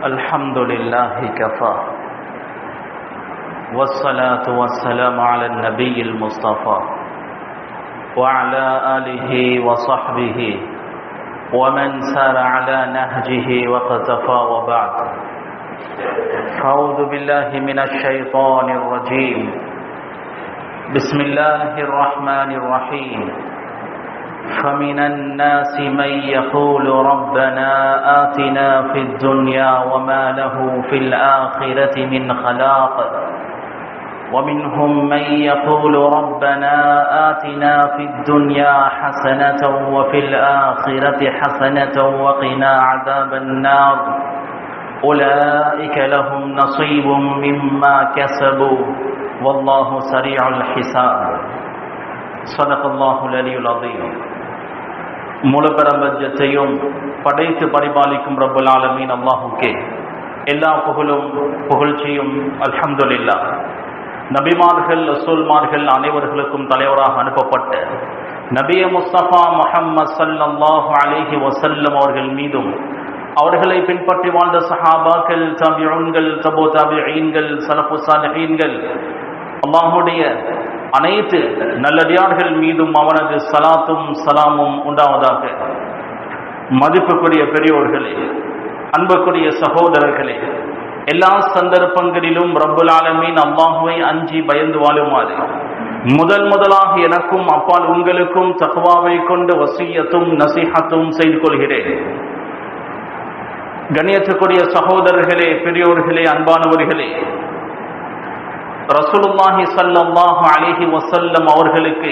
الحمد لله كفى والصلاة والسلام على النبي المصطفى وعلى آله وصحبه ومن سار على نهجه واقتفى وبعد فأعوذ بالله من الشيطان الرجيم بسم الله الرحمن الرحيم فمن الناس من يقول ربنا آتنا في الدنيا وما له في الآخرة من خلاق ومنهم من يقول ربنا آتنا في الدنيا حسنة وفي الآخرة حسنة وقنا عذاب النار أولئك لهم نصيب مما كسبوا والله سريع الحساب صدق الله العلي العظيم. முழுபெரும்பஞ்சத்தையும் படைத்து பரிபாலிக்கும் ரப்பல் ஆலமீன் அல்லாஹுக்கே எல்லா புகழும் புகழ்ச்சியும் அல்ஹம்துலில்லாஹ். நபிமார்கள் ரசூல்மார்கள் அனைவர்களுக்கும் தலைவராக அனுப்பப்பட்ட நபிய முஸ்தபா முஹம்மது ஸல்லல்லாஹு அலைஹி வஸல்லம் அவர்கள் மீதும் அவர்களை பின்பற்றி வாழ்ந்த சஹாபாக்கள், தாபிஊன்கள், தபூ தாபிஈன்கள், ஸலஃபு ஸாலிஹீன்கள், அல்லாஹ்வுடைய அனைத்து நல்லடியார்கள் மீதும் அவனது சலாத்தும் சலாமும் உண்டாவதாக. மதிப்புக்குரிய பெரியோர்களே, அன்புக்குரிய சகோதரர்களே, எல்லா சந்தர்ப்பங்களிலும் ரப்பல் ஆலமீன் அல்லாஹ்வை அஞ்சி பயந்து வாழுமாறு முதலாக எனக்கும் அப்பால் உங்களுக்கும் தக்வாவை கொண்டு வசியத்தும் நசீஹத்தும் செய்து கொள்கிறேன். கண்ணியத்துக்குரிய சகோதரர்களே, பெரியோர்களே, அன்பானவர்களே, ரசூலுல்லாஹி ஸல்லல்லாஹு அலைஹி வஸல்லம் அவர்களுக்கு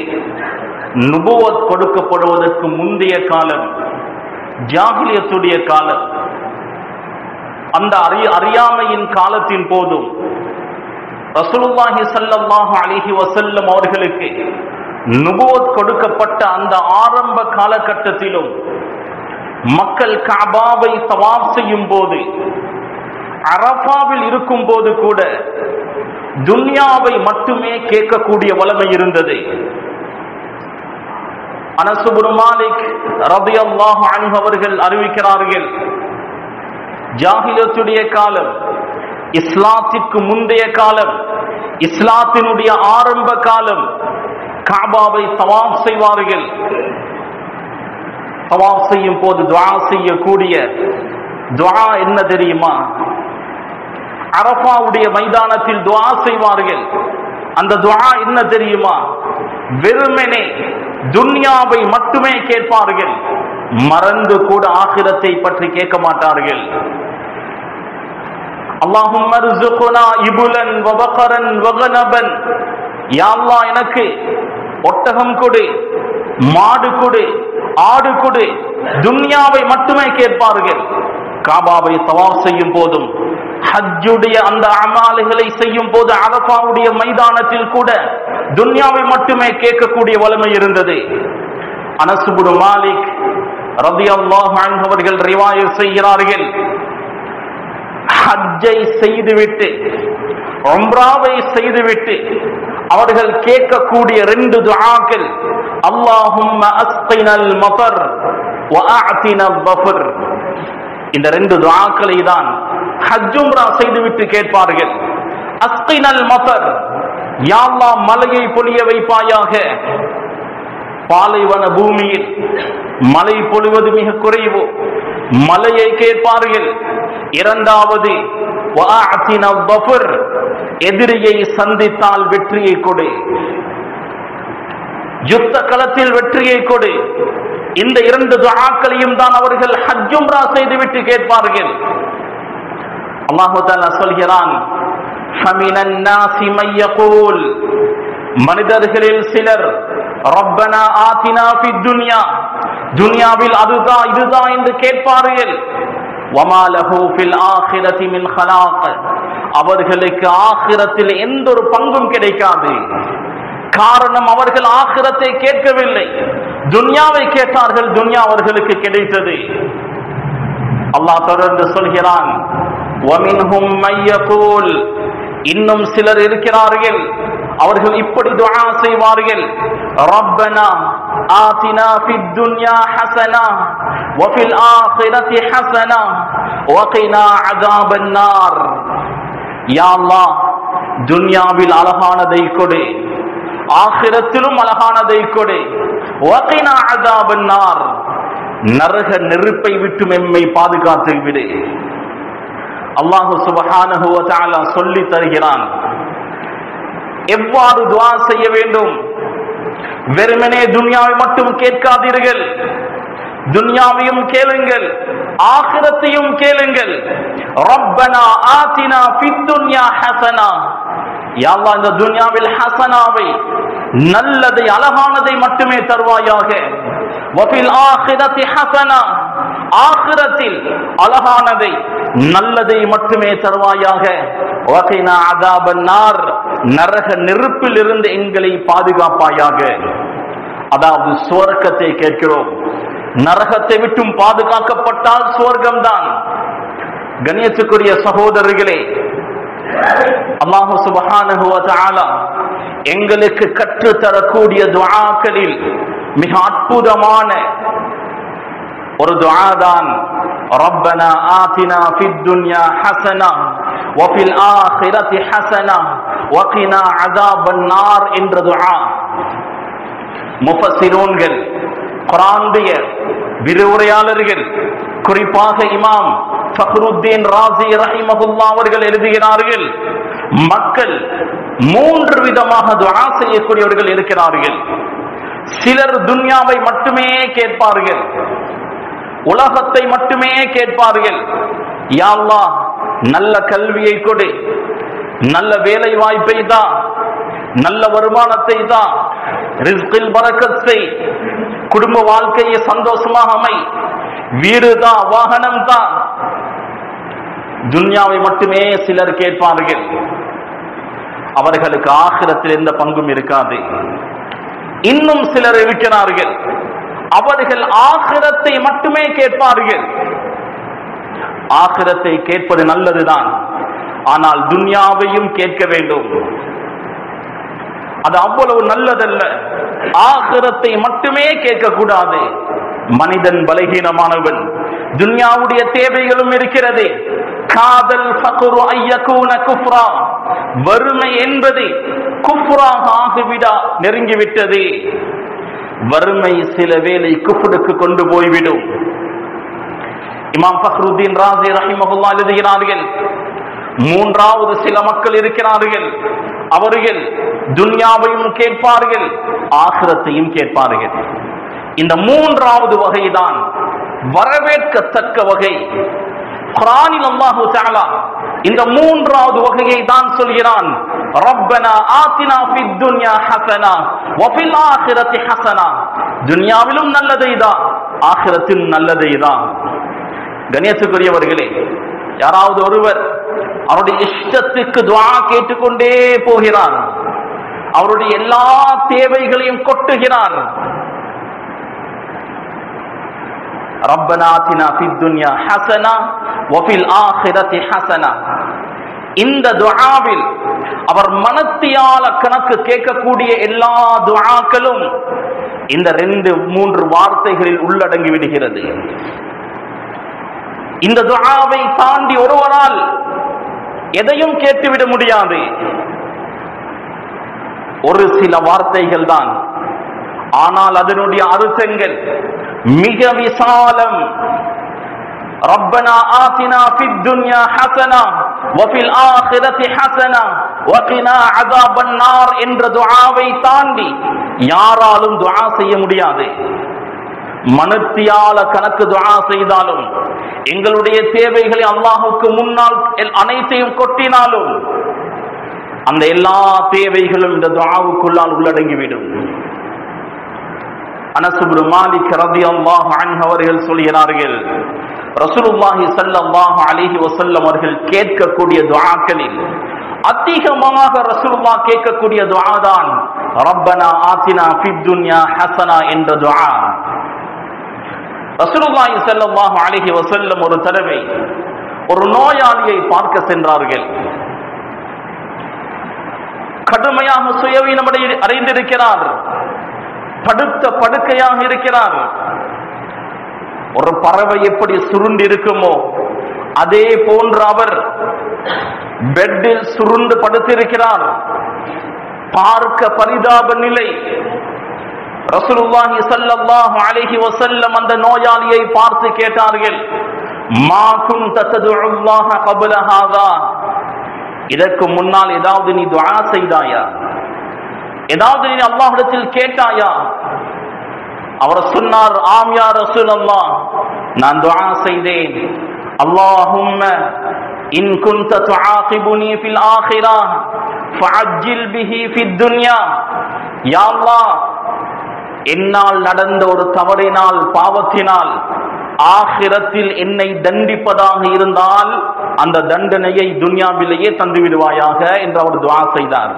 நுபுவத் கொடுக்கப்படுவதற்கு முந்தைய காலம் ஜாஹிலியத்துடைய காலம். அந்த அறியாமையின் காலத்தின் போதும் ரசூலுல்லாஹி ஸல்லல்லாஹு அலைஹி வஸல்லம் அவர்களுக்கு நுபுவத் கொடுக்கப்பட்ட அந்த ஆரம்ப காலகட்டத்திலும் மக்கள் கஅபாவை தவாப் செய்யும் போது, அரஃபாவில் இருக்கும் போது கூட துன்யாவை மட்டுமே கேட்கக்கூடிய வளமை இருந்தது. அனஸ் இப்னு மாலிக் ரலியல்லாஹு அன்ஹு அவர்கள் அறிவிக்கிறார்கள், ஜாஹிலியத்துடைய காலம், இஸ்லாத்திற்கு முந்தைய காலம், இஸ்லாத்தினுடைய ஆரம்ப காலம், கஅபாவை தவாப் செய்வார்கள். தவாப் செய்யும் போது துஆ செய்யக்கூடிய துஆ என்ன தெரியுமா? அரஃபாவுடைய மைதானத்தில் துஆ செய்வார்கள். அந்த துஆ என்ன தெரியுமா? வெறுமனே துன்யாவை மட்டுமே கேட்பார்கள், மறந்து கூட ஆகிரத்தை பற்றி கேட்க மாட்டார்கள். அல்லாஹும்ம ர்ஸுக்னா இபுலன் வ பகரன் வ கனபன், யா அல்லாஹ் எனக்கு ஒட்டகம் கொடு, மாடு கொடு, ஆடு கொடு. துன்யாவை மட்டுமே கேட்பார்கள். காபாவை தவாப் செய்யும் போதும், ஹஜ்ஜுடைய அந்த அமால்களை செய்யும் போது, அரஃபாவுடைய மைதானத்தில் கூட துன்யாவை மட்டுமே கேட்கக்கூடிய வலிமை இருந்தது. அனஸ் இப்னு மாலிக் ரலியல்லாஹு அன்ஹு அவர்கள் ரிவாயத் செய்கிறார்கள், ஹஜ்ஜை செய்துவிட்டு உம்ராவை செய்துவிட்டு அவர்கள் கேட்கக்கூடிய ரெண்டு துஆக்கள், அல்லாஹும்ம அஸ்கினல் மதர் வ அஅதினா ظஃபர். இந்த ரெண்டு துஆக்களை தான் ஹஜ் உம்ரா செய்துவிட்டு கேட்பார்கள். அஸ்கினல் மதர், யா அல்லாஹ் மலையை பொழிய வைப்பாயாக. பாலைவன பூமியில் மழை பொழிவது மிக குறைவு, மலையை கேட்பார்கள். இரண்டாவது வஅஅதினா ظஃபர், எதிரியை சந்தித்தால் வெற்றியை கொடு, யுத்த களத்தில் வெற்றியை கொடு. இந்த இரண்டு துஆக்களையும் தான் அவர்கள் ஹஜ் உம்ரா செய்துவிட்டு கேட்பார்கள். அல்லாஹ் தஆலா சொல்கிறான், ஃபமினன் நாஸி மை யகூல், மனிதர்களில் சிலர் ரப்பனா ஆதினா ஃபித் துன்யா, துன்யாவில் அதுதான் இதுதான் என்று கேட்பார்கள். வமா லஹு ஃபில் ஆখিরাতি மின் ஹலாக், அவர்களுக்கு ஆখিরাத்தில் எந்த ஒரு பங்கும் கிடைக்காது. காரணம், அவர்கள் ஆখিরাத்தை கேட்கவில்லை, துன்யாவை கேட்டார்கள், துன்யா அவர்களுக்கு கிடைத்தது. அல்லாஹ் தொடர்ந்து சொல்கிறான், வமின்ஹும் மை யகூல், இன்னும் சிலர் இருக்கிறார்கள், அவர்கள் இப்படி துஆ செய்வார்கள், ரப்பனா ஆதினா ஃபித் துன்யா ஹஸனா வ ஃபில் ஆখিরাতি ஹஸனா, வகினா அஸாபன் நார். யா அல்லாஹ், துன்யாவில் அழகானதை கொடு, ஆகிரத்திலும் அழகானதை கொடு. வகினா அஸாபன் நார், நரக நெருப்பை விட்டு எம்மை பாதுகாத்து விடு. அல்லாஹ் சுப்ஹானஹு வ தஆலா சொல்லி தருகிறான் எவ்வாறு துஆ செய்ய வேண்டும். வெறுமனே துன்யாவை மட்டும் கேட்காதீர்கள், துன்யாவையும் கேளுங்கள், ஆகிரத்தையும் கேளுங்கள். ரப்பனா ஆதினா ஃபித் துன்யா ஹஸனா. யா அல்லாஹ், இந்த துன்யாவில் ஹஸனாவை, நல்லதை அழகானதை மட்டுமே தருவாயாக. வஃபில் ஆகிரத்தி ஹஸனா, ஆகிரத்தில் அழகானதை நல்லதை மட்டுமே தருவாயாக. வகினா அஸாபன் நார், நரக நெருப்பில் இருந்து எங்களை பாதுகாப்பாயாக. அதாவது சுவர்க்கத்தை கேட்கிறோம், நரகத்தை விட்டும் பாதுகாக்கப்பட்டால் சுவர்க்கம்தான். கண்ணியத்துக்குரிய சகோதரர்களே, அல்லாஹ் சுப்ஹானஹு வ தஆலா எங்களுக்கு கற்றுத்தரக்கூடிய துஆக்களில் மிக அற்புதமான ஒரு துஆ தான் ரப்பனா ஆதினா ஃபித் துன்யா ஹஸனா வஃபில் ஆகிரத்தி ஹஸனா வகினா அஸாபன் நார் என்ற துஆ. முஃபஸ்ஸிரூன்கள், குர்ஆனுடைய விரிவுரையாளர்கள், குறிப்பாக இமாம் ஃபக்ருத்தீன் ராஸி ரஹிமஹுல்லாஹ் அவர்கள் எழுதுகிறார்கள், மக்கள் 3 விதமாக துஆ செய்யக்கூடியவர்கள் இருக்கிறார்கள். சிலர் துன்யாவை மட்டுமே கேட்பார்கள், உலகத்தை மட்டுமே கேட்பார்கள். யா அல்லாஹ், நல்ல கல்வியை கொடு, நல்ல வேலை வாய்ப்பை தா, நல்ல வருமானத்தை தா, ரிஸ்கில் பரக்கத் செய், குடும்ப வாழ்க்கையை சந்தோஷமாக அமை, வீடு தா, வாகனம் தா. துன்யாவை மட்டுமே சிலர் கேட்பார்கள். அவர்களுக்கு ஆகிரத்தில் எந்த பங்கும் இருக்காது. இன்னும் சிலர் இருக்கிறார்கள், அவர்கள் ஆகிரத்தை மட்டுமே கேட்பார்கள். ஆகிரத்தை கேட்பது நல்லதுதான், ஆனால் துன்யாவையும் கேட்க வேண்டும். அது அவ்வளவு நல்லதல்ல. ஆகிரத்தை மட்டுமே கேட்க கூடாது. மனிதன் பலகீனமானவன், துன்யாவுடைய தேவைகளும் இருக்கிறது. காதல் ஃபக்ரு ஐயகூன குஃப்ரா, வறுமை என்பது குஃப்ராக ஆகிவிட நெருங்கிவிட்டது. வறுமை சில வேளை குஃப்ருக்கு கொண்டு போய்விடும். இமாம் ஃபக்ருத்தீன் ராஸி ரஹிமஹுல்லாஹ் எழுதுகிறார்கள், 3வது சில மக்கள் இருக்கிறார்கள், அவர்கள் துன்யாவையும் கேட்பார்கள், ஆகிரத்தையும் கேட்பார்கள். இந்த 3வது வகைதான் வரவேற்கத்தக்க வகை. குர்ஆனில் அல்லாஹ் தஆலா இந்த 3வது வகையை தான் சொல்கிறான், ரப்பனா ஆதினா ஃபித் துன்யா ஹஸனா வஃபில் ஆகிரத்தி ஹஸனா. துன்யாவிலும் நல்லதை தான், ஆகிரத்திலும் நல்லதை தான். கண்ணியத்துக்குரியவர்களே, யாராவது ஒருவர் அவருடைய இஷ்டத்துக்கு துஆ கேட்டுக்கொண்டே போகிறார், அவருடைய எல்லா தேவைகளையும் கொட்டுகிறார். ரப்பனா ஆதினா ஃபித் துன்யா ஹஸனா வஃபில் ஆகிரத்தி ஹஸனா. இந்த துஆவில் அவர் மனத்தியால கணக்கு கேட்கக்கூடிய எல்லா துஆக்களும் இந்த 2-3 வார்த்தைகளில் உள்ளடங்கி விடுகிறது. இந்த துஆவை தாண்டி ஒருவரால் எதையும் கேட்டுவிட முடியாது. ஒரு சில வார்த்தைகள் தான், ஆனால் அதனுடைய அர்த்தங்கள் மிக விசாலம். ரப்பனா ஆதினா ஃபித் துன்யா ஹஸனா வஃபில் ஆகிரத்தி ஹஸனா வகினா அஸாபன் நார் என்ற துஆவை தாண்டி யாராலும் துஆ செய்ய முடியாது. மனத்தியால கணக்கு துஆ செய்தாலும், எங்களுடைய தேவைகளை அல்லாஹ்வுக்கு முன்னால் அனைத்தையும் கொட்டினாலும், அந்த எல்லா தேவைகளும் இந்த துஆவுக்குள்ளால் உள்ளடங்கிவிடும். அனஸ் இப்னு மாலிக் ரலியல்லாஹு அன்ஹு அவர்கள் சொல்கிறார்கள், ரசூலுல்லாஹி ஸல்லல்லாஹு அலைஹி வஸல்லம் அவர்கள் கேட்கக்கூடிய துஆக்களில் அதிகமாக ரசூலுல்லாஹ் கேட்கக்கூடிய துஆ தான் ரப்பனா ஆதினா ஃபித் துன்யா ஹஸனா என்ற துஆ. ரசூலுல்லாஹி ஸல்லல்லாஹு அலைஹி வஸல்லம் ஒரு தடவை ஒரு நோயாளியை பார்க்க சென்றார்கள். கடுமையாக சுயவீனம் அடைந்திருக்கிறார், படுத்த படுக்கையாக இருக்கிறார். ஒரு பறவை எப்படி சுருண்டி இருக்குமோ அதே போன்ற அவர் பெட்டில் சுருண்டு படுத்திருக்கிறார். பார்க்க பரிதாப நிலை. ரசூலுல்லாஹி ஸல்லல்லாஹு அலைஹி வஸல்லம் அந்த நோயாளியை பார்த்து கேட்டார்கள், மா குன்த ததுல்லாஹ கப்ல ஹாதா, இதற்கு முன்னால் ஏதாவது நீ துஆ செய்தாயா? ஏதாவது நீ அல்லாஹ்விடத்தில் கேட்டாயா? அவர் சொன்னார், ஆம் யா ரசூலல்லாஹ், நான் துஆ செய்தேன். அல்லாஹும்ம இன் குன்த துஆகிபுனி ஃபில் ஆখিরাহ ஃபஅஜ்ஜில் பிஹி ஃபித் துன்யா. யா அல்லாஹ், என்னால் நடந்த ஒரு தவறினால், பாவத்தினால் ஆகிரத்தில் என்னை தண்டிப்பதாக இருந்தால் அந்த தண்டனையை துன்யாவிலேயே தந்து விடுவாயாக என்று அவர் துஆ செய்தார்.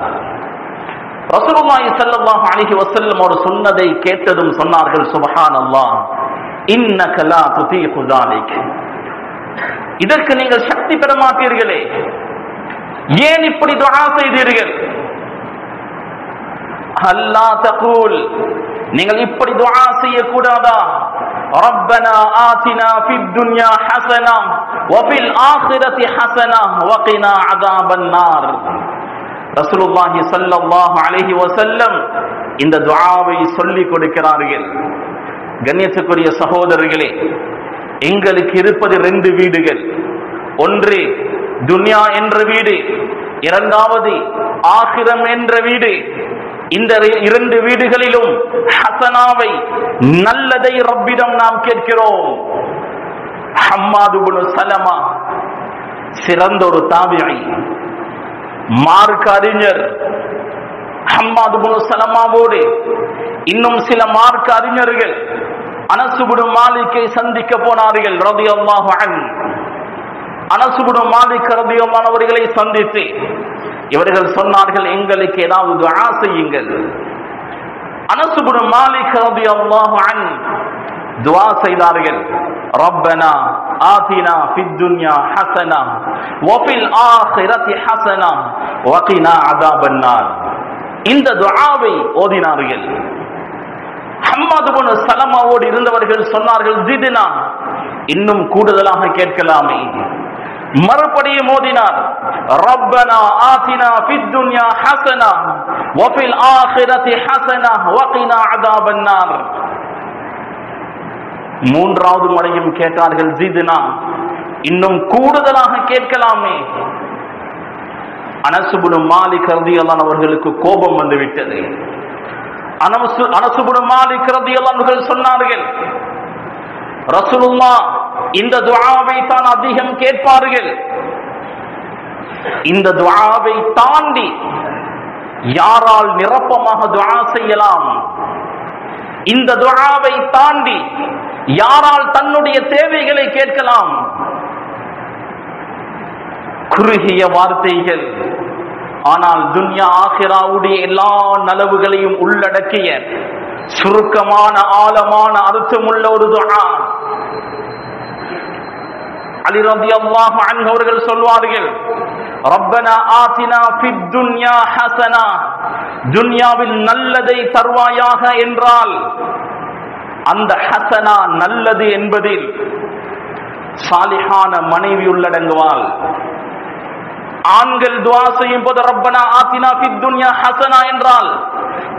ரசூலுல்லாஹி ஸல்லல்லாஹு அலைஹி வஸல்லம் அவர் சொன்னதை கேட்டதும் சொன்னார்கள், சுப்ஹானல்லாஹ், இன்னக லா துதீகு ذلك, இதற்கு நீங்கள் சக்தி பெற மாட்டீர்களே, ஏன் இப்படி துஆ செய்தீர்கள்? அல்லா தகூல், நீங்கள் இப்படி துஆ செய்யக்கூடாதா? ரப்பனா ஆதினா ஃபித் துன்யா ஹஸனா வ ஃபில் ஆখিরাতি ஹஸனா வ கினா அஸாபன் நார். ரசூலுல்லாஹி ஸல்லல்லாஹு அலைஹி வஸல்லம் இந்த துஆவை சொல்லிக் கொடுக்கிறார்கள். கண்ணியத்துக்குரிய சகோதரர்களே, எங்களுக்கு இருப்பது 2 வீடுகள். ஒன்று துன்யா என்ற வீடு, இரண்டாவது ஆகிரம் என்ற வீடு. இந்த 2 வீடுகளிலும் ஹசனாவை, நல்லதை ரப்பிடம் நாம் கேட்கிறோம். ஹம்மாது இப்னு சலமா சிறந்த ஒரு தாபிஈ, மார்க்க அறிஞர். ஹம்மாது இப்னு சலமாவோடு இன்னும் சில மார்க்க அறிஞர்கள் அனஸ் இப்னு மாலிக்கை சந்திக்க போனார்கள் ரலியல்லாஹு அன்ஹு. அனஸ் இப்னு மாலிக் ரலியல்லாஹு அன்ஹு அவர்களை சந்தித்து இவர்கள் சொன்னார்கள், எங்களுக்கு ஏதாவது துஆ செய்யுங்கள். அனஸ் இப்னு மாலிக் ரலியல்லாஹு அன்ஹு துஆ செய்தார்கள், ரப்பனா ஆதினா ஃபித் துன்யா ஹஸனா வ ஃபில் ஆখিরাতি ஹஸனா வ கினா அஸாபன் நார். இந்த துஆவை ஓதினார்கள். ஹம்மாது இப்னு சலமாவோடு இருந்தவர்கள் சொன்னார்கள், ஜித்னா, இன்னும் கூடுதலாக கேட்கலாமே. மறுபடியும் ஓதினார், ரப்பனா ஆதினா ஃபித் துன்யா ஹஸனா வ ஃபில் ஆখিরাতি ஹஸனா வ கினா அஸாபன் நார். மூன்றாவது முறையும் கேட்டார்கள், ஜித்னா, இன்னும் கூடுதலாக கேட்கலாமே. அனஸ் இப்னு மாலிக் ரலியல்லாஹு அன்ஹு அவர்களுக்கு கோபம் வந்துவிட்டது. அனஸ் இப்னு மாலிக் ரலியல்லாஹு அன்ஹு சொன்னார்கள், ரசூலுல்லாஹ் இந்த துஆவை தான் அதிகம் கேட்பார்கள். இந்த துஆவை தாண்டி யாரால் நிரப்பமாக துஆ செய்யலாம்? இந்த துஆவை தாண்டி யாரால் தன்னுடைய தேவைகளை கேட்கலாம்? குறுகிய வார்த்தைகள், ஆனால் துன்யா ஆகிராவுடைய எல்லா நலவுகளையும் உள்ளடக்கிய சுருக்கமான ஆழமான அர்த்தமுள்ள ஒரு துஆ. அலி ரலியல்லாஹு அன்ஹு அவர்கள் சொல்வார்கள், ரப்பனா ஆதினா ஃபித் துன்யா ஹஸனா, துன்யாவில் நல்லதை தருவாயாக என்றால் அந்த ஹஸனா நல்லது என்பதில் சாலிஹான மனைவி உள்ளடங்குவாள். ஆண்கள் துஆ செய்யும் போது ரப்பனா ஆதினா ஃபித் துன்யா ஹஸனா என்றால்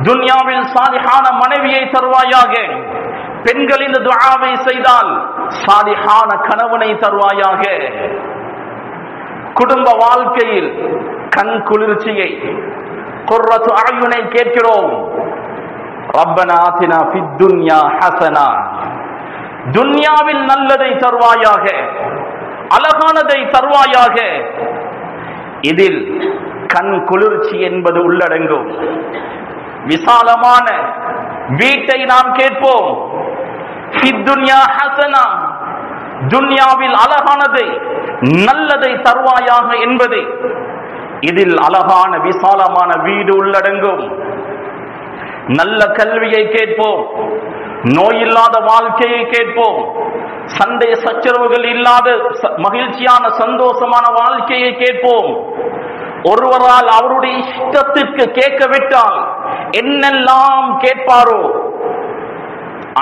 துன்யாவில் சாலிஹான மனைவியை தருவாயாக. பெண்கள் இந்த துஆவை செய்தால் சாலிஹான கணவனை தருவாயாக. குடும்ப வாழ்க்கையில் கண் குளிர்ச்சியை, குர்ரத்து அயுனை கேட்கிறோம். ரப்பனா ஆதினா ஃபித் துன்யா ஹஸனா, துன்யாவில் நல்லதை தருவாயாக, அழகானதை தருவாயாக. இதில் கண் குளிர்ச்சி என்பது உள்ளடங்கும். விசாலமான வீட்டை நாம் கேட்போம். ஃபித் துன்யா ஹஸனா, துன்யாவில் அழகானதை நல்லதை தருவாயாக என்பது இதில் அழகான விசாலமான வீடு உள்ளடங்கும். நல்ல கல்வியை கேட்போம், நோயில்லாத வாழ்க்கையை கேட்போம், சண்டை சச்சரவுகள் இல்லாத மகிழ்ச்சியான சந்தோஷமான வாழ்க்கையை கேட்போம். ஒருவரால் அவருடைய இஷ்டத்திற்கு கேட்கவிட்டால் என்னெல்லாம் கேட்பாரோ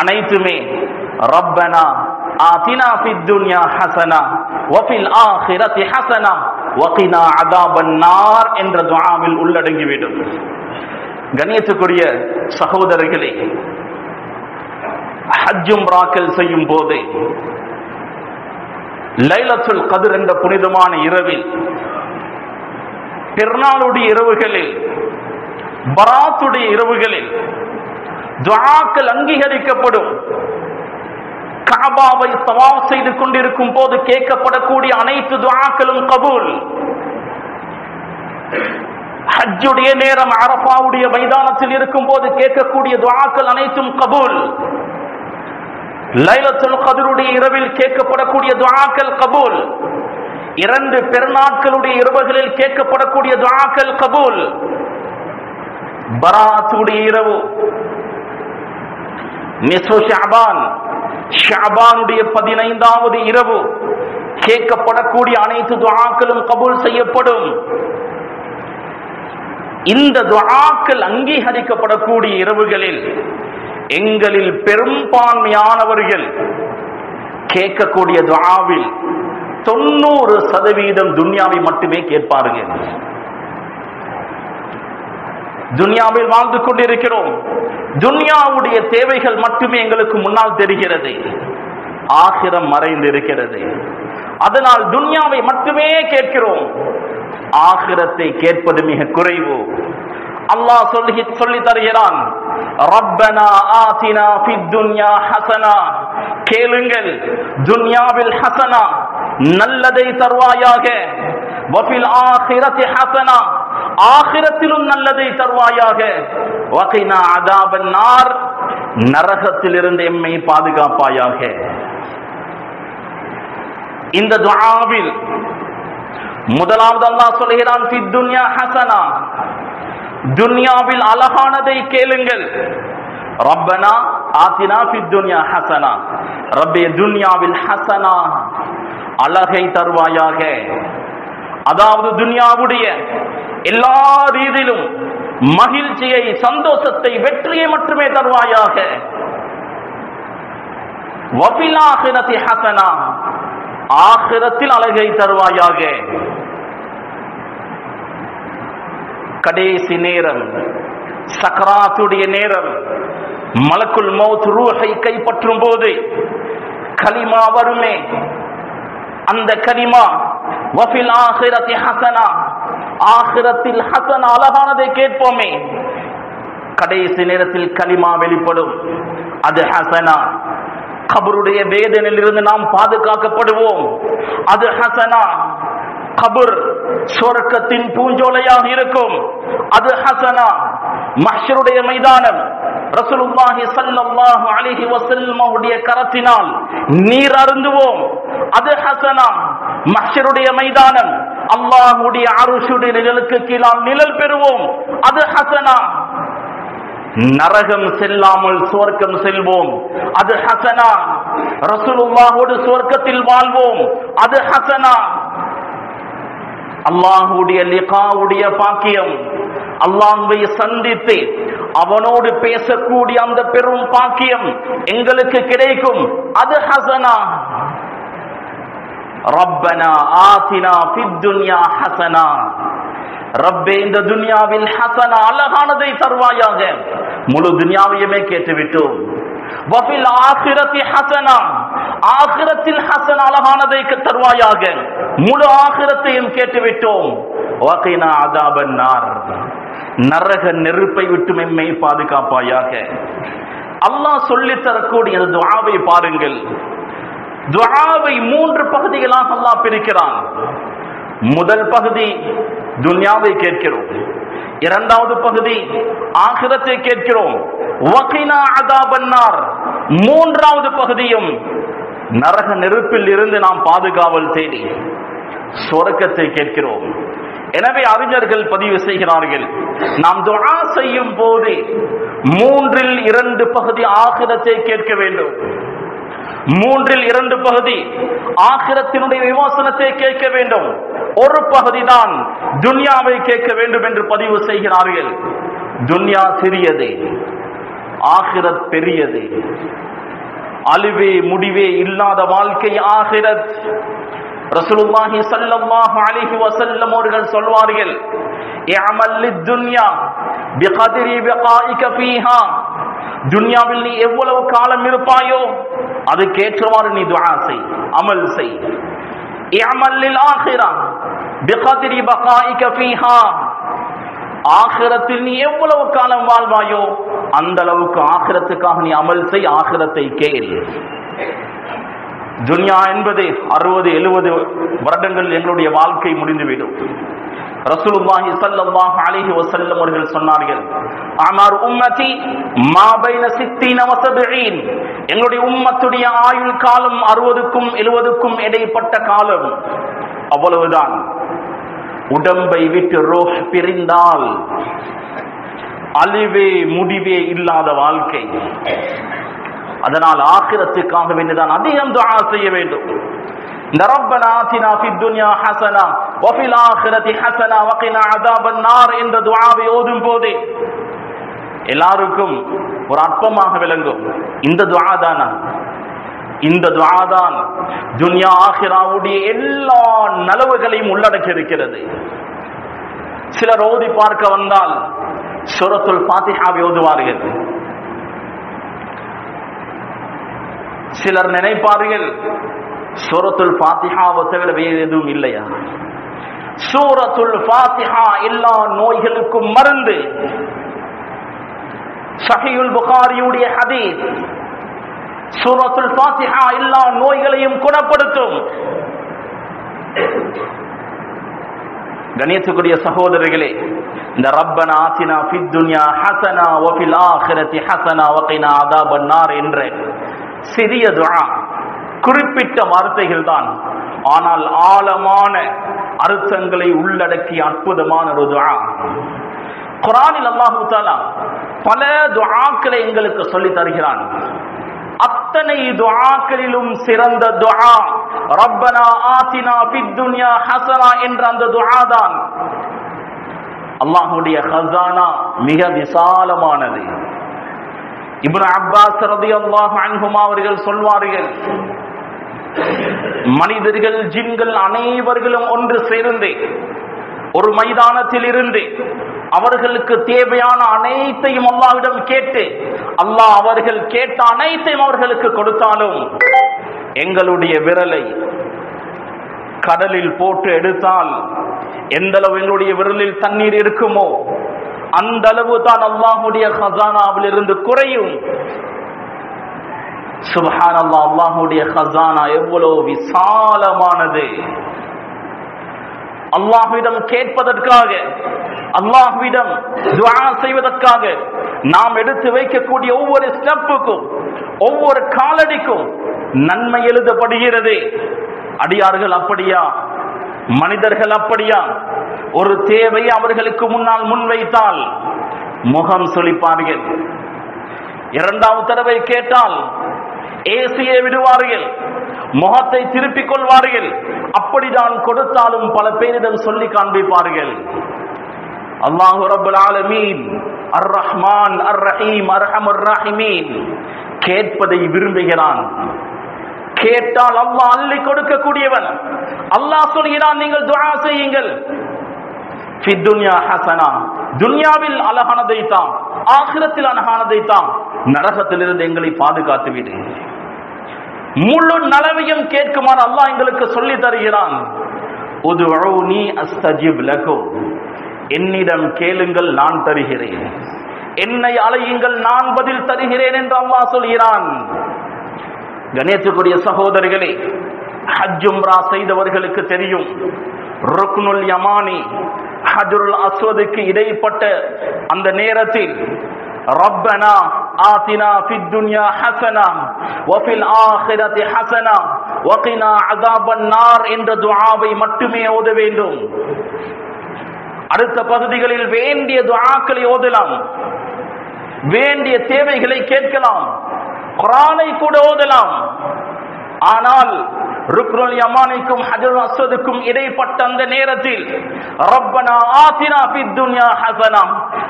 அனைத்துமே ரப்பனா ஆதினா ஃபித் துன்யா ஹஸனா வ ஃபில் ஆখিরাতি ஹஸனா வ கினா அஸாபன் நார் என்ற துஆவில் உள்ளடங்கிவிடும். கண்ணியத்துக்குரிய சகோதரர்களே, ஹஜ் உம்ராக்கள் செய்யும் போது லைலத்துல் கத்ர் என்ற புனிதமான இரவில், பெருநாளுடைய இரவுகளில், பராத்துடைய இரவுகளில் துஆக்கள் அங்கீகரிக்கப்படும். கஅபாவை தவாஃப் செய்து கொண்டிருக்கும் போது கேட்கப்படக்கூடிய அனைத்து துஆக்களும் கபூல். ஹஜ்ஜுடைய நேரம் அரஃபாவுடைய மைதானத்தில் இருக்கும் போது கேட்கக்கூடிய துஆக்கள் அனைத்தும் கபூல். லைலத்துல் கத்ருடைய இரவில் கேட்கப்படக்கூடிய துஆக்கள் கபூல். இரண்டு பெருநாட்களுடைய இரவுகளில் கேட்கப்படக்கூடிய துஆக்கள் கபூல். பராத்துடைய இரவு, நிஸ்ஃபு ஷஅபான், ஷஅபானுடைய 15வது இரவு கேட்கப்படக்கூடிய அனைத்து துஆக்களும் கபூல் செய்யப்படும். இந்த துஆக்கள் அங்கீகரிக்கப்படக்கூடிய இரவுகளில் எங்களில் பெரும்பான்மையானவர்கள் கேட்கக்கூடிய துஆவில் 90% துன்யாவை மட்டுமே கேட்பார்கள். துன்யாவில் வாழ்ந்து கொண்டிருக்கிறோம். துன்யாவுடைய தேவைகள் மட்டுமே எங்களுக்கு முன்னால் தெரிகிறது. ஆகிரம் மறைந்து இருக்கிறது. அதனால் துன்யாவை மட்டுமே கேட்கிறோம். ஆகிரத்தை கேட்பது மிக குறைவு. அல்லாஹ் சொல்லி தருகிறான், ரப்பனா ஆதினா ஃபித் துன்யா ஹஸனா, கேளுங்கள் துன்யாவில் ஹஸனா, நல்லதை தருவாயாக, வஃபில் ஆகிரத்தி ஹஸனா, ஆகிரத்திலும் நல்லதை தருவாயாக, வகினா அஸாபன் நார், நரகத்திலிருந்து எம்மை பாதுகாப்பாயாக. இந்த துஆவில் முதலாவது அல்லாஹ் சொல்கிறான், ஃபித் துன்யா ஹஸனா, துன்யாவில் அழகானதை கேளுங்கள். ரப்பனா ஆதினா ஃபித் துன்யா ஹஸனா, ரப்பே துன்யாவில் ஹஸனா, அழகை தருவாயாக. அதாவது துன்யாவுடைய எல்லா ரீதியிலும் மகிழ்ச்சியை, சந்தோஷத்தை, வெற்றியை மட்டுமே தருவாயாக. வஃபில் ஆகிரத்தி ஹஸனா, ஆகிரத்தில் அழகை தருவாயாக. கடைசி நேரம், சக்ராத்துடைய நேரம், மலக்குல் மௌத் ரூஹை கைப்பற்றும் போது கலிமா வருமே, அந்த கலிமா வஃபில் ஆகிரத்தி ஹஸனா, ஆகிரத்தில் ஹஸனா, அழகானதை கேட்போமே. கடைசி நேரத்தில் கலிமா வெளிப்படும், அது ஹஸனா. கபருடைய வேதனையிலிருந்து நாம் பாதுகாக்கப்படுவோம், அது ஹஸனா. கபர் சொர்க்கத்தின் பூஞ்சோலையாக இருக்கும், அது ஹஸனா. மஹ்ஷருடைய மைதானம், ரசூலுல்லாஹி ஸல்லல்லாஹு அலைஹி வஸல்லம் உடைய கரத்தினால் நீர் அருந்துவோம், அது ஹஸனா. மஹ்ஷருடைய மைதானம், அல்லாஹ்வுடைய அர்ஷுடைய நிழலுக்கு கீழால் நிழல் பெறுவோம், அது ஹஸனா. நரகம் செல்லாமல் சுவர்க்கம் செல்வோம், அது ஹஸனா. ரசூலுல்லாஹோடு சுவர்க்கத்தில் வாழ்வோம், அது ஹஸனா. அல்லாஹ்வுடைய லிகாவுடைய பாக்கியம், அல்லாஹ்வை சந்தித்து அவனோடு பேசக்கூடிய அந்த பெரும் பாக்கியம் எங்களுக்கு கிடைக்கும், அது ஹஸனா. ரப்பனா ஆதினா ஃபித் துன்யா ஹஸனா, ரப்பே இந்த துன்யாவில் ஹஸனா, அழகானதை தருவாயாக. முழு துன்யாவையுமே கேட்டுவிட்டோம். வஃபில் ஆகிரத்தி ஹஸனா, ஆகிரத்தில் ஹஸனா, அழகானதை தருவாயாக. முழு ஆகிரத்தையும் கேட்டுவிட்டோம். வகினா அஸாபன் நார், நரக நெருப்பை விட்டு எம்மை பாதுகாப்பாயாக. அல்லாஹ் சொல்லி தரக்கூடிய துஆவை பாருங்கள். துஆவை 3 பகுதிகளாக அல்லாஹ் பிரிக்கிறான். முதல் பகுதி துன்யாவை கேட்கிறோம், இரண்டாவது பகுதி ஆகிரத்தை கேட்கிறோம், வகினா அஸாபன் நார். மூன்றாவது பகுதியும் நரக நெருப்பில் இருந்து நாம் பாதுகாவல் தேடி சொர்க்கத்தை கேட்கிறோம். எனவே அறிஞர்கள் பதிவு செய்கிறார்கள், நாம் துஆ செய்யும் போது 3இல் 2 பகுதி ஆகிரத்தை கேட்க வேண்டும், 3இல் 2 பகுதி ஆகிரத்தினுடைய விமோசனத்தை கேட்க வேண்டும், ஒரு பகுதி தான் துன்யாவை கேட்க வேண்டும் என்று பதிவு செய்கிறார்கள். துன்யா சிறியது, ஆகிரத் பெரியது. அழிவே முடிவே இல்லாத வாழ்க்கை ஆகிரத். ரசூலுல்லாஹி ஸல்லல்லாஹு அலைஹி வஸல்லம் அவர்கள் சொல்வார்கள், இஅமல் லித்துன்யா பிகத்ரி பகாயிக ஃபீஹா, துன்யாவில் நீ எவ்வளவு காலம் இருப்பாயோ அதுக்கேற்றவாறு நீ துஆ செய், அமல் செய். இஅமல் லில் ஆகிரா பிகத்ரி பகாயிக ஃபீஹா, ஆகிரத்தில் நீ எவ்வளவு காலம் வாழ்வாயோ அந்த அளவுக்கு ஆகிரத்துக்காக நீ அமல் செய், ஆகிரத்தை கேள். துன்யா என்பது 60-70 வருடங்கள் எங்களுடைய வாழ்க்கை முடிந்துவிடும். ரசூலுல்லாஹி ஸல்லல்லாஹு அலைஹி வஸல்லம் அவர்கள் சொன்னார்கள், அமர் உம்மதி மா பைன 60 வ 70, எங்களுடைய உம்மத்துடைய ஆயுள் காலம் 60க்கும் 70க்கும் இடைப்பட்ட காலம், அவ்வளவுதான். உடம்பை விட்டு ரூஹ் பிரிந்தால் அழிவே முடிவே இல்லாத வாழ்க்கை. அதனால் ஆகிரத்துக்காக வேண்டிதான் அதிகம் துஆ செய்ய வேண்டும். இந்த ரப்பனா ஆதினா ஃபித் துன்யா ஹஸனா வ ஃபில் ஆகிரதி ஹஸனா வ கினா அஸாபன் நார் என்ற துஆவை ஓதும் போது எல்லாருக்கும் ஒரு அற்பமாக விளங்கும், இந்த துஆ தானா? இந்த துஆ தான் துன்யா ஆகிராவுடைய எல்லா நலவுகளையும் உள்ளடக்கி இருக்கிறது. சிலர் ஓதி பார்க்க வந்தால் சூரத்துல் ஃபாத்திஹாவை ஓதுவார்கள். சிலர் நினைப்பார்கள், சூரத்துல் ஃபாத்திஹாவை தவிர வேறு எதுவும் இல்லையா? சூரத்துல் ஃபாத்திஹா எல்லா நோய்களுக்கும் மருந்து. ஸஹீஹுல் புகாரியுடைய ஹதீஸ், சூரத்துல் ஃபாத்திஹா எல்லா நோய்களையும் குணப்படுத்தும். கணியத்துக்குரிய சகோதரர்களே, இந்த ரப்பனா ஆதினா ஃபித் துன்யா ஹஸனா வ ஃபில் ஆகிரதி ஹஸனா வ கினா அஸாபன் நார் என்ற சிறிய துஆ குறிப்பிட்ட வார்த்தைகள் தான், ஆனால் ஆழமான அர்த்தங்களை உள்ளடக்கிய அற்புதமான ஒரு துஆ. குர்ஆனில் அல்லாஹ் தஆலா பல துஆக்களை எங்களுக்கு சொல்லி தருகிறான். அத்தனை துஆக்களிலும் சிறந்த துஆ ரப்பனா ஆதினா ஃபித் துன்யா ஹஸனா என்ற அந்த துஆ தான். அல்லாஹ்வுடைய ஹஸானா மிக விசாலமானது. இப்னு அப்பாஸ் ரலியல்லாஹு அன்ஹுமா அவர்கள் சொல்வார்கள், மனிதர்கள் ஜின்கள் அனைவர்களும் ஒன்று சேர்ந்து ஒரு மைதானத்தில் இருந்து அவர்களுக்கு தேவையான அனைத்தையும் அல்லாஹ்விடம் கேட்டு அல்லாஹ் அவர்கள் கேட்ட அனைத்தையும் அவர்களுக்கு கொடுத்தாலும் எங்களுடைய விரலை கடலில் போட்டு எடுத்தால் எந்த அளவு எங்களுடைய விரலில் தண்ணீர் இருக்குமோ அந்த அளவு தான் அல்லாஹ்வுடைய ஹஸானாவில் இருந்து குறையும். சுப்ஹானல்லாஹ், அல்லாஹ்வுடைய ஹஸானா எவ்வளவு விசாலமானது. அல்லாஹ்விடம் கேட்பதற்காக, அல்லாஹ்விடம் துஆ செய்வதற்காக நாம் எடுத்து வைக்கக்கூடிய ஒவ்வொரு ஸ்டெப்புக்கும், ஒவ்வொரு காலடிக்கும் நன்மை எழுதப்படுகிறது. அடியார்கள் அப்படியா? மனிதர்கள் அப்படியா? ஒரு தேவையை அவர்களுக்கு முன்னால் முன்வைத்தால் முகம் சுளிப்பார்கள். இரண்டாவது தடவை கேட்டால் ஏசியை விடுவார்கள், முகத்தை திருப்பிக் கொள்வார்கள். அப்படிதான் கொடுத்தாலும் பல பேரிடம் சொல்லி காண்பிப்பார்கள். அல்லாஹ் ரப்பல் ஆலமீன் அர் ரஹ்மான் அர் ரஹீம் அர்ஹமுர் ராஹிமீன் கேட்பதை விரும்புகிறான். கேட்டால் அல்லாஹ் அள்ளி கொடுக்கக்கூடியவன். அல்லாஹ் சொல்கிறான், நீங்கள் துஆ செய்யுங்கள். ஃபித் துன்யா ஹஸனா, துன்யாவில் அழகானதை தான், ஆகிரத்தில் அழகானதை தான், நரகத்திலிருந்து எங்களை பாதுகாத்து விடு. முழு நலவையும் கேட்குமாறு அல்லாஹ் எங்களுக்கு சொல்லி தருகிறான். உதுஊனி அஸ்தஜிப் லகும், என்னிடம் கேளுங்கள் நான் தருகிறேன், என்னை அழையுங்கள் நான் பதில் தருகிறேன் என்று அல்லாஹ் சொல்கிறான். கணேசக்குரிய சகோதரர்களே, ஹஜ் உம்ரா செய்தவர்களுக்கு தெரியும், ருக்னுல் யமானி ஹஜ்ருல் அஸ்வதுக்கு இடைப்பட்ட அந்த நேரத்தில் ரப்பனா ஆதினா ஃபித் துன்யா ஹஸனா வ ஃபில் ஆகிரதி ஹஸனா வ கினா அஸாபன் நார் என்ற துஆவை மட்டுமே ஓத வேண்டும். அடுத்த பகுதிகளில் வேண்டிய துஆக்களை ஓதலாம், வேண்டிய தேவைகளை கேட்கலாம், குர்ஆனை கூட ஓதலாம். ஆனால் ருக்னுல் யமானிக்கும் ஹஜருல் அஸ்வதுக்கும் இடைப்பட்ட அந்த நேரத்தில் ரப்பனா ஆதினா ஃபித் துன்யா ஹஸனா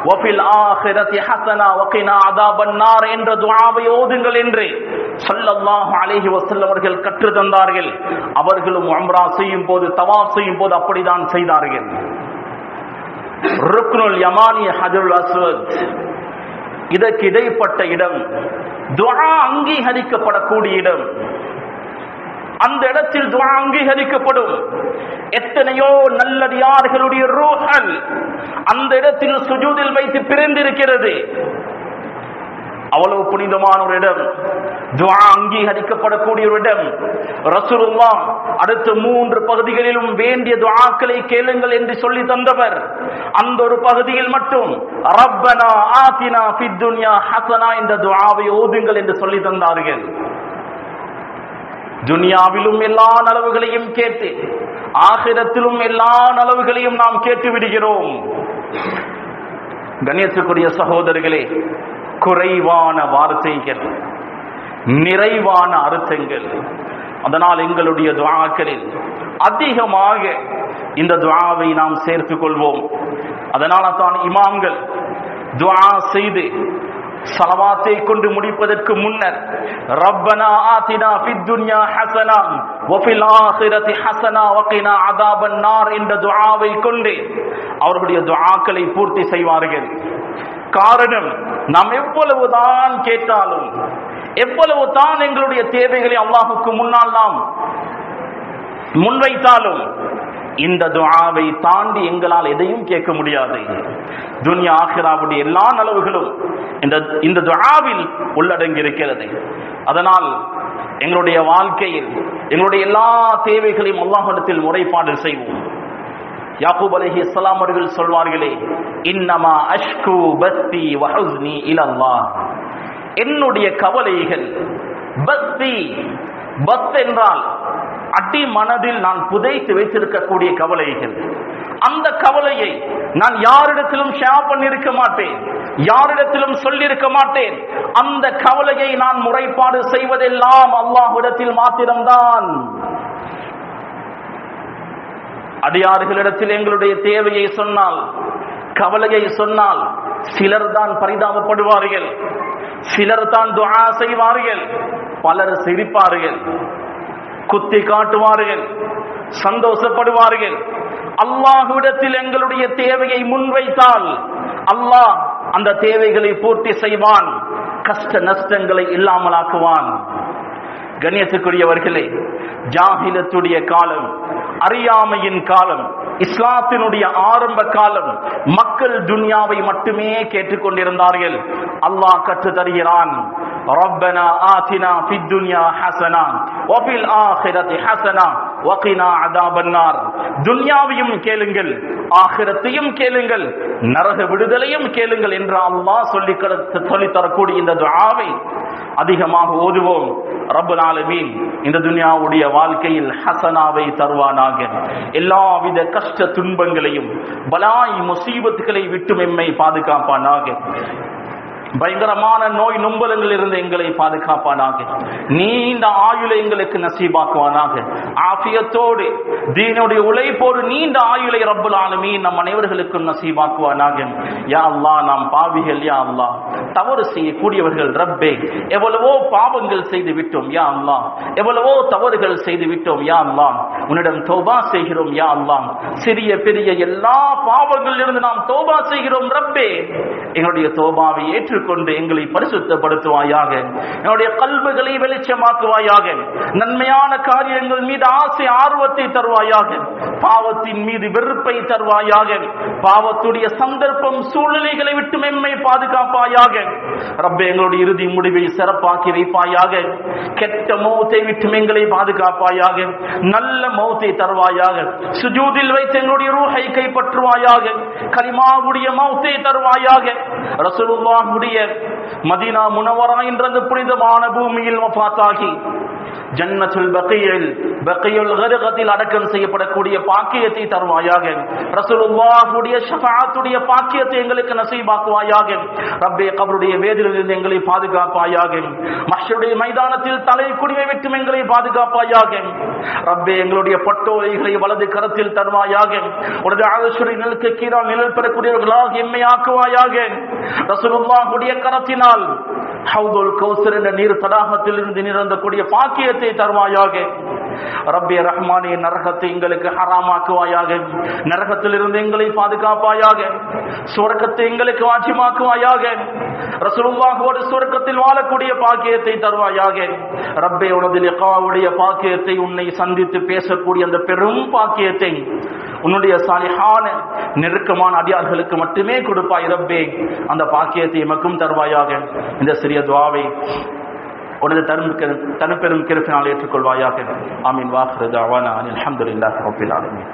வ ஃபில் ஆখিরাতি ஹஸனா வ கினா அஸாபன் நார் என்ற துஆவை ஓதுங்கள் என்று ஸல்லல்லாஹு அலைஹி வஸல்லம் அவர்கள் கற்று தந்தார்கள். அவர்களும் உம்ரா செய்யும் போது, தவாஃப் செய்யும் போது அப்படிதான் செய்தார்கள். ருக்னுல் யமானி ஹஜருல் அஸ்வத் இதற்கு இடைப்பட்ட இடம், துஆ அங்கீகரிக்கப்படக்கூடிய இடம். அந்த இடத்தில் துஆ அங்கீகரிக்கப்படும். எத்தனையோ நல்லடியார்களுடைய ரூஹல் அந்த இடத்தில் சுஜூதில் வைத்து பிரிந்திருக்கிறது. அவ்வளவு புனிதமான ஒரு இடம், துஆ அங்கீகரிக்கப்படக்கூடிய ஒரு இடம். ரசூலுல்லாஹ் அடுத்த 3 பகுதிகளிலும் வேண்டிய துஆக்களை கேளுங்கள் என்று சொல்லி தந்தவர். அந்த ஒரு பகுதியில் மட்டும் ரப்பனா ஆதினா ஃபித் துன்யா ஹஸனா என்ற துஆவை ஓதுங்கள் என்று சொல்லி தந்தார்கள். துனியாவிலும் எல்லா நலவுகளையும் கேட்டு, ஆகிரத்திலும் எல்லா நலவுகளையும் நாம் கேட்டு விடுகிறோம். கணேசக்குரிய சகோதரர்களே, குறைவான வார்த்தைகள், நிறைவான அர்த்தங்கள். அதனால் எங்களுடைய துஆக்களில் அதிகமாக இந்த துஆவை நாம் சேர்த்துக் கொள்வோம். அதனால தான் இமாம்கள் துஆ செய்து ஸலவாத்தை கொண்டு முடிப்பதற்கு முன்னர் ரப்பனா ஆதினா ஃபித் துன்யா ஹஸனா வ ஃபில் ஆখিরাতি ஹஸனா வ கினா அஸாபன் நார் என்ற துஆவை கொண்டு அவர்களுடைய துஆக்களை பூர்த்தி செய்வார்கள். காரணம், நாம் எவ்வளவுதான் கேட்டாலும், எவ்வளவுதான் எங்களுடைய தேவைகளை அல்லாஹ்வுக்கு முன்னால் நாம் முன்வைத்தாலும் இந்த துஆவை தாண்டி எங்களால் எதையும் கேட்க முடியாது. துன்யா ஆகிராவுடைய எல்லா நலவுகளும் இந்த துஆவில் உள்ளடங்கி இருக்கிறது. அதனால் எங்களுடைய வாழ்க்கையில் எங்களுடைய எல்லா தேவைகளையும் அல்லாஹ்விடத்தில் முறைப்பாடு செய்வோம். யாக்கூப் அலைஹிஸ்ஸலாம் அவர்கள் சொல்வார்களே, இன்னமா அஷ்கு பஸ்தி வ ஹுஸ்னி இலல்லாஹ், என்னுடைய கவலைகள், பஸ்தி, பஸ் என்றால் அடி மனதில் நான் புதைத்து வைத்திருக்கக்கூடிய கவலைகள், அந்த கவலையை நான் யாரிடத்திலும் ஷேர் பண்ணியிருக்க மாட்டேன், யாரிடத்திலும் சொல்லியிருக்க மாட்டேன். அந்த கவலையை நான் முறைப்பாடு செய்வதெல்லாம் அல்லாஹ்விடத்தில் மாத்திரம்தான். அடியார்களிடத்தில் எங்களுடைய தேவையை சொன்னால், கவலையை சொன்னால், சிலர் தான் பரிதாபப்படுவார்கள், சிலர் தான் துஆ செய்வார்கள், பலர் சிரிப்பார்கள், குத்தி காட்டுவார்கள், சந்தோஷப்படுவார்கள். அல்லாஹ்விடத்தில் எங்களுடைய தேவையை முன்வைத்தால் அல்லாஹ் அந்த தேவைகளை பூர்த்தி செய்வான், கஷ்ட நஷ்டங்களை இல்லாமலாக்குவான். கண்ணியத்துக்குரியவர்களே, ஜாஹிலத்துடைய காலம், அறியாமையின் காலம், இஸ்லாத்தினுடைய ஆரம்ப காலம், மக்கள் துன்யாவை மட்டுமே கேட்டுக்கொண்டிருந்தார்கள். அல்லாஹ் கற்று தருகிறான், ரப்பனா ஆதினா ஃபித் துன்யா ஹஸனா வ ஃபில் ஆখিরাতি ஹஸனா வ கினா அஸாபன் நார். துன்யாவையும் கேளுங்கள், ஆகிரத்தையும் கேளுங்கள், நரக விடுதலையும் கேளுங்கள் என்று அல்லாஹ் சொல்லி தரக்கூடிய இந்த துஆவை அதிகமாக ஓதுவோம். ரப்பல் ஆலமீன் இந்த துன்யாவுடைய வாழ்க்கையில் ஹசனாவை தருவானாக. எல்லாவித கஷ்ட துன்பங்களையும் பலாய் முசீபத்துகளை விட்டு எம்மை பாதுகாப்பானாக. பயங்கரமான நோய் நொம்பலங்களில் இருந்து எங்களை பாதுகாப்பானாக. நீண்ட ஆயுளை எங்களுக்கு நசீபாக்குவானாக. ஆஃபியத்தோடு தீனுடைய உழைப்போடு நீண்ட ஆயுளை ரப்பல் ஆலமீன் நம் அனைவர்களுக்கும் நசீபாக்குவானாக. யா அல்லாஹ், நாம் பாவிகள், யா அல்லாஹ், தவறு செய்யக்கூடியவர்கள் ரப்பே. எவ்வளவோ பாவங்கள் செய்து விட்டோம் யா அல்லாஹ், எவ்வளவோ தவறுகள் செய்து விட்டோம் யா அல்லாஹ். உன்னிடம் தௌபா செய்கிறோம் யா அல்லாஹ். சிறிய பெரிய எல்லா பாவங்களிலிருந்து நாம் தௌபா செய்கிறோம் ரப்பே. எங்களுடைய தௌபாவை ஏற்று கொண்டு எங்களை பரிசுத்தப்படுத்துவாயாக. என்னுடைய கல்புகளை வெளிச்சமாக்குவாயாக. நன்மையான காரியங்கள் மீது ஆசை ஆர்வத்தை தருவாயாக. பாவத்தின் மீது வெறுப்பை தருவாயாக. பாவத்துடைய சந்தர்ப்பம் சூழ்நிலைகளை விட்டு எம்மை பாதுகாப்பாயாக. ரப்பே, எங்களுடைய இறுதி முடிவை சிறப்பாக்கி வைப்பாயாக. கெட்ட மௌத்தை விட்டு எங்களை பாதுகாப்பாயாக. நல்ல மௌத்தை தருவாயாக. சுஜூதில் வைத்து எங்களுடைய ரூஹை கைப்பற்றுவாயாக. கலிமாவுடைய மௌத்தை தருவாயாக. ரசூலுல்லாஹ்வுடைய மதீனா முனவரா என்ற புனிதமான பூமியில் வஃபாத்தாகி ஜன்னத்துல் பகீயில் பகீயுல் கர்கத்தில் அடக்கம் செய்யப்படக்கூடிய பாக்கியத்தை தருவாயாக. ரசூலுல்லாஹுடைய ஷஃபாஅத்துடைய பாக்கியத்தை எங்களுக்கு நசீபாக்குவாயாக. ரப்பே கபருடைய வேதனையிலிருந்து எங்களை பாதுகாப்பாயாக. மஹ்ஷருடைய மைதானத்தில் தலை குடிமை விட்டு எங்களை பாதுகாப்பாயாக. ரப்பே எங்களுடைய பட்டோலைகளை வலது கரத்தில் தருவாயாக. உனது அர்ஷுடைய நிழலுக்கு கீழால் நிழல் பெறக்கூடியவர்களாக எம்மை ஆக்குவாயாக. ரசூலுல்லாஹுடைய கரத்தினால் ஹவுதுல் கௌசர் என்ற நீர் தடாகத்தில் இருந்து நிறந்தக்கூடிய பாக்கியத்தை தருவாயாக. ரப்பே ரஹ்மானே நரகத்தை எங்களுக்கு ஹராமாக்குவாயாக. நரகத்தில் இருந்து எங்களை பாதுகாப்பாயாக. சுவர்க்கத்தை எங்களுக்கு வாஜிமாக்குவாயாக. ரசூலுல்லாஹோடு சுவர்க்கத்தில் வாழக்கூடிய பாக்கியத்தை தருவாயாக. ரப்பே உனது லிகாவுடைய பாக்கியத்தை, உன்னை சந்தித்து பேசக்கூடிய அந்த பெரும் பாக்கியத்தை உன்னுடைய சாலிஹான நெருக்கமான அடியார்களுக்கு மட்டுமே கொடுப்பாய். ரப்பே அந்த பாக்கியத்தை எமக்கும் தருவாயாக. இந்த சிறிய துஆவை உனது தனிப்பெரும் கிருபையினால் ஏற்றுக்கொள்வாயாக. ஆமீன். வாஹிரு தஅவானா அல்ஹம்துலில்லாஹி ரப்பில் ஆலமீன்.